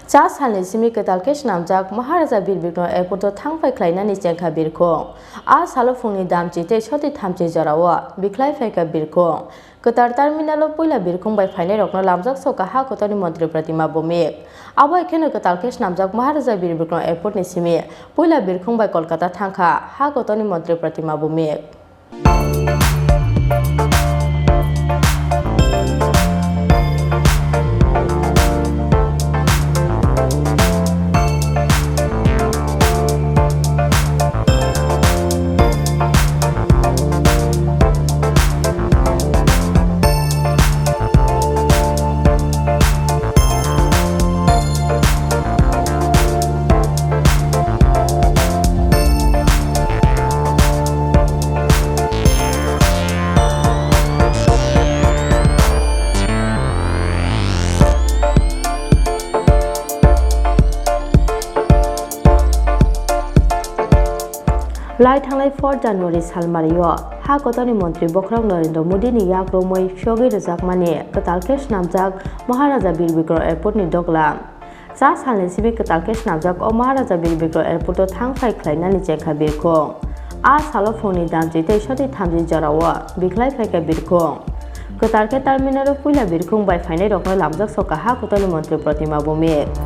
चा सालनि सिमि केतालकेश नामजाक महाराजा बिरबिक्रम एयरपोर्ट थांफाय ख्लायनानै जेंखा बिरखं आ सालो फुंनि दामची ते छति थामची जरावा बिख्लाय फायका बिरखं कतार टार्मिनाल पहिला बिरखं बाय फायनाय रकनो लामजाक सका हा कतनि मंत्री प्रतिमा बमेक आबो एखेनो केतालकेश नामजाक महाराजा बिरबिक्रम एयरपोर्ट नि सिमि पहिला बिरखं बाय कोलकाता थांखा हा कतनि मंत्री प्रतिमा बमेक लाई थांनाय 4 जानुवारि सालमारियो हा कतनि मंत्री बख्रं नरेंद्र मोदी नि याग्रोमै फियोगे रजाकमानि केतालकेश नामजाक महाराजा बिरबिक्रम एयरपोर्ट नि दगलाम चा सालनि सिबि केतालकेश नामजाक ओ महाराजा बिरबिक्रम एयरपोर्ट थांफाय ख्लायनानै जेंखा बिरखं आ सालो फुंनि दामची ते छति थामजि जरावा बिख्लाय फायका बिरखं केतालके टार्मिनाल पहिला बिरखं बाय फायनाय रकनो लामजाक सका हा कतनि मंत्री प्रतिमा बमेक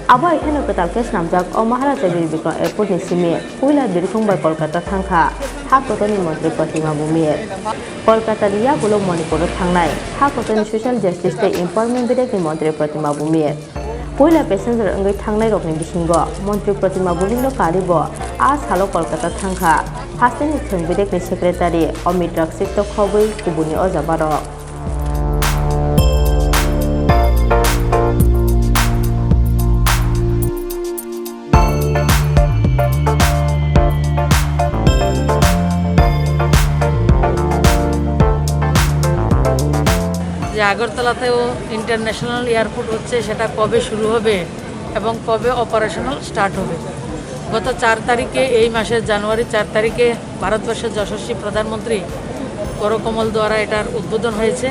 Abo ekhane ketalke snamjak o Maharaja Bir Bikram Airport ni simi puila birkhung bai Kolkata thangkha ha kotoni mantri Pratima Bhumie Kolkata riya bulok Manipur thangnai ha kotoni social justice tei empowerment bidek ni mantri Pratima Bhumie puila passenger angai thangnai rokni bisingo mantri Pratima Bhumie karibo a salo Kolkata thangkha hasteni thung bidek ni secretary Amit Raksit to khobui kubuni o jabarok যে আগরতলাতেও international airport হচ্ছে সেটা কবে শুরু হবে এবং কবে operational start হবে। গত 4 তারিখে এই মাসের জানুয়ারি 4 তারিখে ভারতবর্ষের যশস্বী প্রধানমন্ত্রী করকমল দ্বারা এটার উদ্বোধন হয়েছে।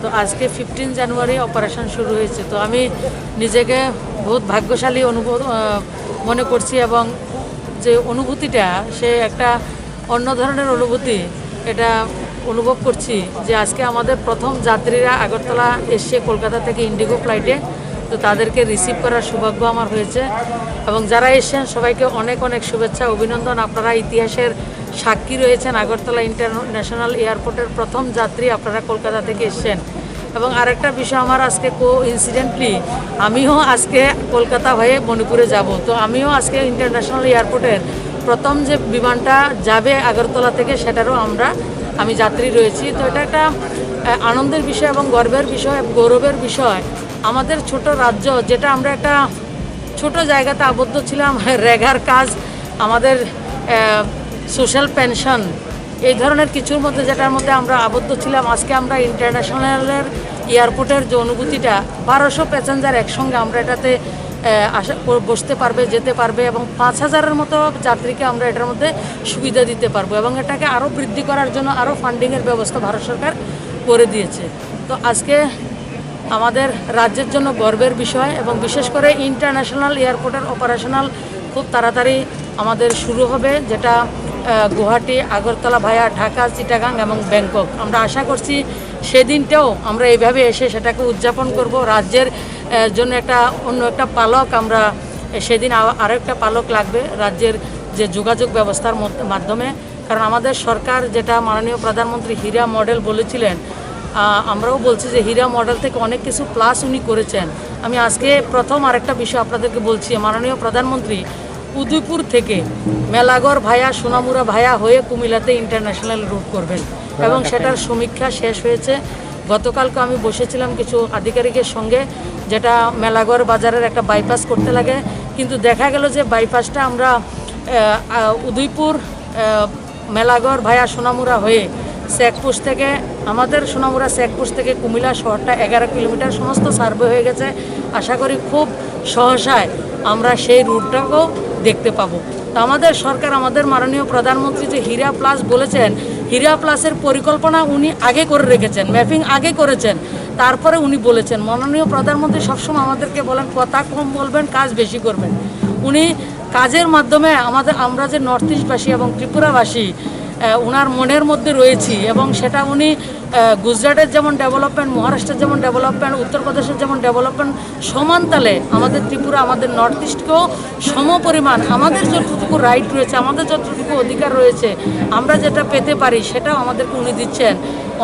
তো আজকে 15 জানুয়ারি অপারেশন শুরু হয়েছে। তো আমি নিজেকে বহুত ভাগ্যশালী মনে করছি এবং যে অনুভূতিটা সে একটা অন্য ধরনের অনুভূতি এটা অনুভব করছি যে আজকে আমাদের প্রথম যাত্রীরা আগরতলা এসে কলকাতা থেকে ইন্ডিগো ফ্লাইটে তো তাদেরকে রিসিভ করার সৌভাগ্য আমার হয়েছে এবং যারা এসেছেন সবাইকে অনেক অনেক শুভেচ্ছা অভিনন্দন। আপনারা ইতিহাসের সাক্ষী রয়েছেন। আগরতলা ইন্টারন্যাশনাল এয়ারপোর্টের প্রথম যাত্রী আপনারা কলকাতা থেকে এসেছেন। এবং আরেকটা বিষয় আমার আজকে ইনসিডেন্টলি আমিও আজকে কলকাতা হয়ে মণিপুরে যাব। তো আমিও আজকে ইন্টারন্যাশনাল এয়ারপোর্টের প্রথম যে বিমানটা যাবে আগরতলা থেকে সেটারও আমি যাত্রী রয়েছি। তো এটা একটা আনন্দের বিষয় এবং গর্বের বিষয় গৌরবের বিষয়। আমাদের ছোট রাজ্য যেটা আমরা একটা ছোট জায়গাতে আবদ্ধ ছিলাম, রেগার কাজ, আমাদের সোশ্যাল পেনশন, এই ধরনের কিছুর মধ্যে যেটার মধ্যে আমরা আবদ্ধ ছিলাম, আজকে আমরা ইন্টারন্যাশনালের এয়ারপোর্টের যে অনুভূতিটা 1200 প্যাসেঞ্জার একসঙ্গে আমরা এটাতে বসতে পারবে, যেতে পারবে এবং 5000-এর মতো যাত্রীকে আমরা এটার মধ্যে সুবিধা দিতে পারবো এবং এটাকে আরও বৃদ্ধি করার জন্য আরও ফান্ডিংয়ের ব্যবস্থা ভারত সরকার করে দিয়েছে। তো আজকে আমাদের রাজ্যের জন্য গর্বের বিষয় এবং বিশেষ করে ইন্টারন্যাশনাল এয়ারপোর্টের অপারেশনাল খুব তাড়াতাড়ি আমাদের শুরু হবে, যেটা গুয়াহাটি, আগরতলা ভায়া ঢাকা, চিটাগাং এবং ব্যাংকক। আমরা আশা করছি সেদিনটাও আমরা এইভাবে এসে সেটাকে উদযাপন করব। রাজ্যের জন্য অন্য একটা পালক আমরা সেদিন আরও একটা পালক লাগবে রাজ্যের যে যোগাযোগ ব্যবস্থার মাধ্যমে। কারণ আমাদের সরকার যেটা মাননীয় প্রধানমন্ত্রী হীরা মডেল বলেছিলেন, আমরাও বলছি যে হীরা মডেল থেকে অনেক কিছু প্লাস উনি করেছেন। আমি আজকে প্রথম আরেকটা বিষয় আপনাদেরকে বলছি, মাননীয় প্রধানমন্ত্রী উদয়পুর থেকে মেলাগড় ভায়া সোনামুড়া ভায়া হয়ে কুমিল্লাতে ইন্টারন্যাশনাল রুট করবেন এবং সেটার সমীক্ষা শেষ হয়েছে। গতকালকে আমি বসেছিলাম কিছু আধিকারিকের সঙ্গে, যেটা মেলাগড় বাজারের একটা বাইপাস করতে লাগে, কিন্তু দেখা গেল যে বাইপাসটা আমরা উদয়পুর মেলাগড় ভায়া সোনামুড়া হয়ে চেকপোস্ট থেকে আমাদের সোনামুড়া চেকপোস্ট থেকে কুমিল্লা শহরটা 11 কিলোমিটার সমস্ত সার্ভে হয়ে গেছে। আশা করি খুব সহসায় আমরা সেই রুটটাকেও দেখতে পাবো। তো আমাদের সরকার, আমাদের মাননীয় প্রধানমন্ত্রী যে হীরা প্লাস বলেছেন, হীরা প্লাসের পরিকল্পনা উনি আগে করে রেখেছেন, ম্যাপিং আগে করেছেন, তারপরে উনি বলেছেন। মাননীয় প্রধানমন্ত্রী সবসময় আমাদেরকে বলেন কথা কম বলবেন, কাজ বেশি করবেন। উনি কাজের মাধ্যমে আমরা যে নর্থ ইস্টবাসী এবং ত্রিপুরাবাসী ওনার মনের মধ্যে রয়েছি এবং সেটা উনি গুজরাটের যেমন ডেভেলপমেন্ট, মহারাষ্ট্রের যেমন ডেভেলপমেন্ট, উত্তরপ্রদেশের যেমন ডেভেলপমেন্ট, সমান তালে আমাদের ত্রিপুরা, আমাদের নর্থ ইস্টকেও সমপরিমাণ আমাদের যতটুকু রাইট রয়েছে, আমাদের যতটুকু অধিকার রয়েছে, আমরা যেটা পেতে পারি সেটাও আমাদেরকে উনি দিচ্ছেন।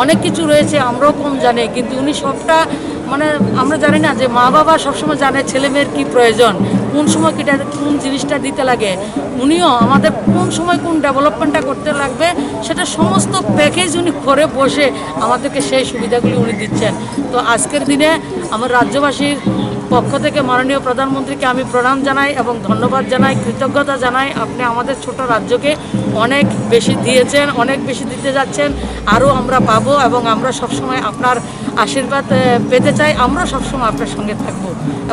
অনেক কিছু রয়েছে আমরাও কম জানি, কিন্তু উনি সবটা মানে আমরা জানি না যে মা বাবা সবসময় জানে ছেলে মেয়ের কী প্রয়োজন, কোন সময় কোন জিনিসটা দিতে লাগে। উনিও আমাদের কোন সময় কোন ডেভেলপমেন্টটা করতে লাগবে সেটা সমস্ত প্যাকেজ উনি করে বসে আমাদেরকে সেই সুবিধাগুলি উনি দিচ্ছেন। তো আজকের দিনে আমার রাজ্যবাসীর পক্ষ থেকে মাননীয় প্রধানমন্ত্রীকে আমি প্রণাম জানাই এবং ধন্যবাদ জানাই, কৃতজ্ঞতা জানাই। আপনি আমাদের ছোট রাজ্যকে অনেক বেশি দিয়েছেন, অনেক বেশি দিতে যাচ্ছেন, আরও আমরা পাবো এবং আমরা সবসময় আপনার আশীর্বাদ পেতে চাই। আমরা সবসময় আপনার সঙ্গে থাকব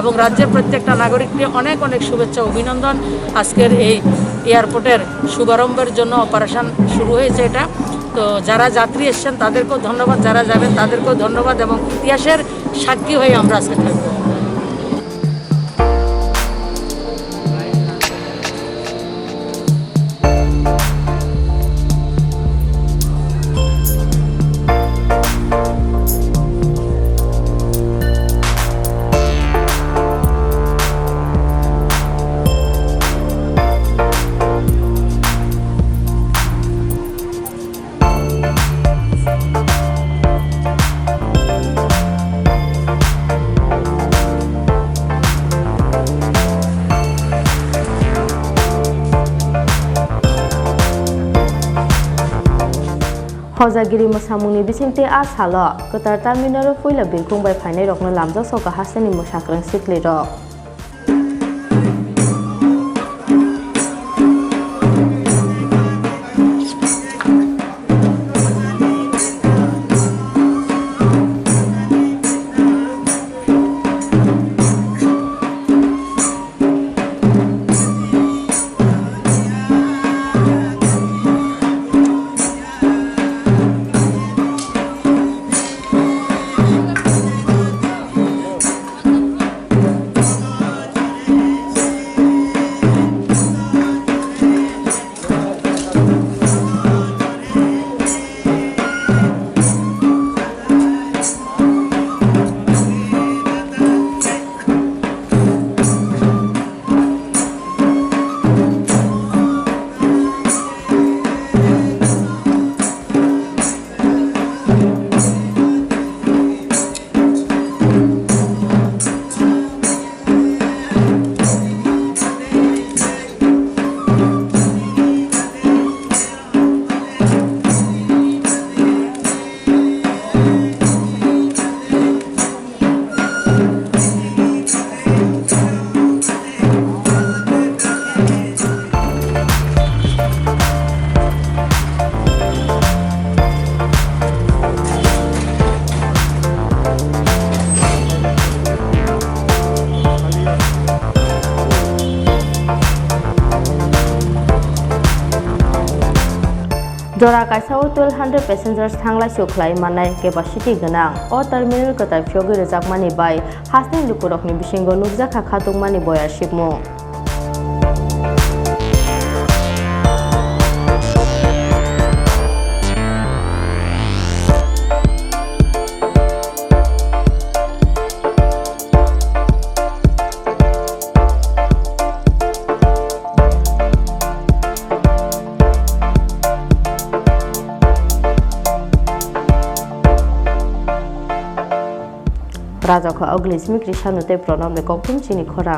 এবং রাজ্যের প্রত্যেকটা নাগরিককে অনেক অনেক শুভেচ্ছা, অভিনন্দন। আজকের এই এয়ারপোর্টের শুভারম্ভের জন্য অপারেশন শুরু হয়েছে এটা। তো যারা যাত্রী এসছেন তাদেরকেও ধন্যবাদ, যারা যাবেন তাদেরকেও ধন্যবাদ এবং ইতিহাসের সাক্ষী হয়ে আমরা আজকে থাকবো। Hojagiri mosamungni bisingte a salo kotar terminal fuila bilkung bai phainai rokno lamjak soka hasani mosakrang sikli rok. Jora kaisa 1200 passengers thanglai suklai manai capacity ganang o terminal kotai phyogi rejakmani bai hasni lukurokni bisingo nukjaka khatungmani boyar shipmo. Raja ko agli smikri shanute pranam le koktum chini khora.